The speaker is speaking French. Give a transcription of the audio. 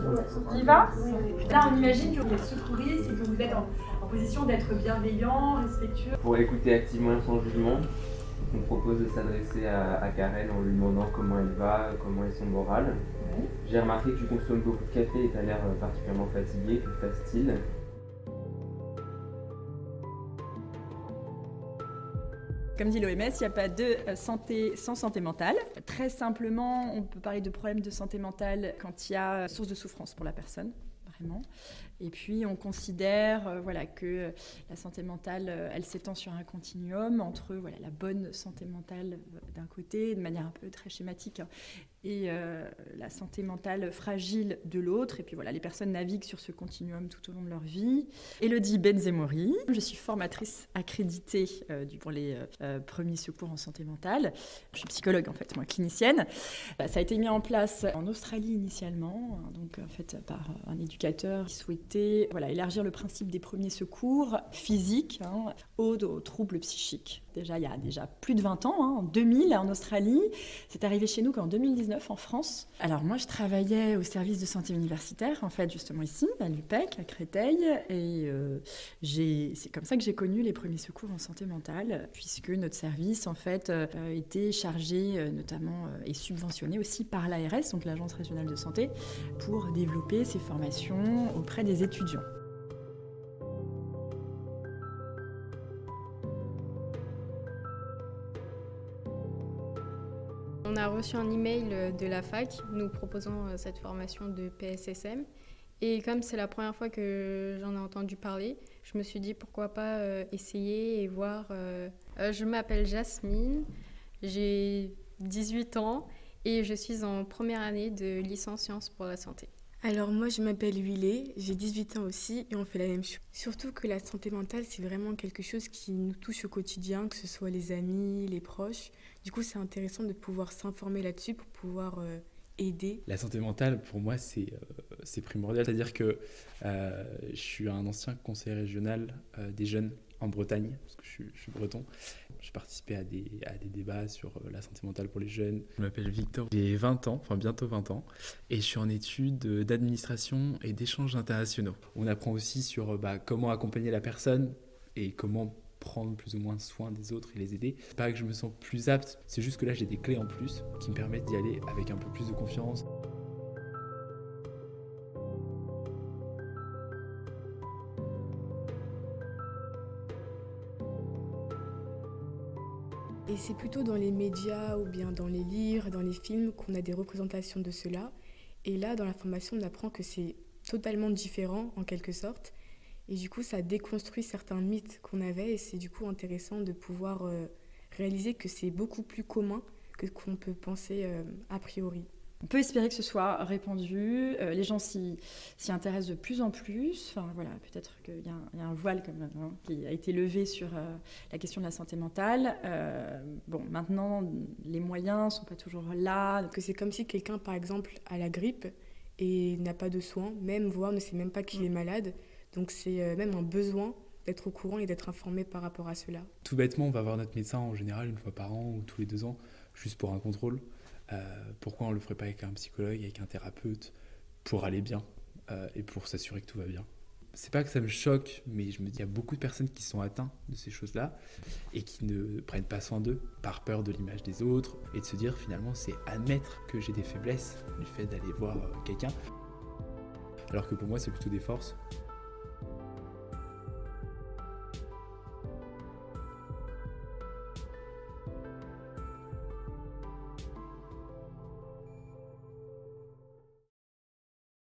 On y va? Là, on imagine que vous êtes secouriste et que vous êtes en position d'être bienveillant, respectueux. Pour écouter activement sans jugement, on propose de s'adresser à Karen en lui demandant comment elle va, comment est son moral. Oui. J'ai remarqué que tu consommes beaucoup de café et tu as l'air particulièrement fatigué, que se passe-t-il? Comme dit l'OMS, il n'y a pas de santé sans santé mentale. Très simplement, on peut parler de problèmes de santé mentale quand il y a source de souffrance pour la personne, vraiment. Et puis, on considère que la santé mentale, elle s'étend sur un continuum entre la bonne santé mentale d'un côté, de manière un peu très schématique, et la santé mentale fragile de l'autre. Et puis les personnes naviguent sur ce continuum tout au long de leur vie. Élodie Benzemori, je suis formatrice accréditée pour les premiers secours en santé mentale. Je suis psychologue en fait, moi, clinicienne. Ça a été mis en place en Australie initialement, donc en fait par un éducateur qui souhaitait élargir le principe des premiers secours physiques aux troubles psychiques. Déjà, il y a déjà plus de 20 ans, en 2000 en Australie. C'est arrivé chez nous qu'en 2019 en France. Alors moi, je travaillais au service de santé universitaire, en fait, justement ici, à l'UPEC, à Créteil. Et c'est comme ça que j'ai connu les premiers secours en santé mentale, puisque notre service, en fait, était chargé notamment et subventionné aussi par l'ARS, donc l'Agence régionale de santé, pour développer ces formations auprès des étudiants. On a reçu un email de la fac nous proposant cette formation de PSSM. Et comme c'est la première fois que j'en ai entendu parler, je me suis dit pourquoi pas essayer et voir. Je m'appelle Jasmine, j'ai 18 ans et je suis en première année de licence sciences pour la santé. Alors moi je m'appelle Huilé, j'ai 18 ans aussi et on fait la même chose. Surtout que la santé mentale c'est vraiment quelque chose qui nous touche au quotidien, que ce soit les amis, les proches. Du coup c'est intéressant de pouvoir s'informer là-dessus pour pouvoir aider. La santé mentale pour moi c'est primordial, c'est-à-dire que je suis un ancien conseiller régional des jeunes en Bretagne, parce que je suis breton. J'ai participé à des débats sur la santé mentale pour les jeunes. Je m'appelle Victor, j'ai 20 ans, enfin bientôt 20 ans, et je suis en études d'administration et d'échanges internationaux. On apprend aussi sur comment accompagner la personne et comment prendre plus ou moins soin des autres et les aider. C'est pas que je me sens plus apte, c'est juste que là j'ai des clés en plus qui me permettent d'y aller avec un peu plus de confiance. Et c'est plutôt dans les médias ou bien dans les livres, dans les films qu'on a des représentations de cela. Et là, dans la formation, on apprend que c'est totalement différent en quelque sorte. Et du coup, ça déconstruit certains mythes qu'on avait et c'est du coup intéressant de pouvoir réaliser que c'est beaucoup plus commun que qu'on peut penser a priori. On peut espérer que ce soit répandu, les gens s'y intéressent de plus en plus. Enfin, peut-être qu'il y a un voile quand même, qui a été levé sur la question de la santé mentale. Maintenant, les moyens ne sont pas toujours là. Que c'est comme si quelqu'un, par exemple, a la grippe et n'a pas de soins, même voire ne sait même pas qu'il est malade. Donc c'est même un besoin d'être au courant et d'être informé par rapport à cela. Tout bêtement, on va voir notre médecin en général une fois par an ou tous les 2 ans, juste pour un contrôle. Pourquoi on ne le ferait pas avec un psychologue, avec un thérapeute, pour aller bien et pour s'assurer que tout va bien. C'est pas que ça me choque, mais je me dis qu'il y a beaucoup de personnes qui sont atteintes de ces choses-là et qui ne prennent pas soin d'eux par peur de l'image des autres et de se dire finalement c'est admettre que j'ai des faiblesses, le fait d'aller voir quelqu'un, alors que pour moi c'est plutôt des forces.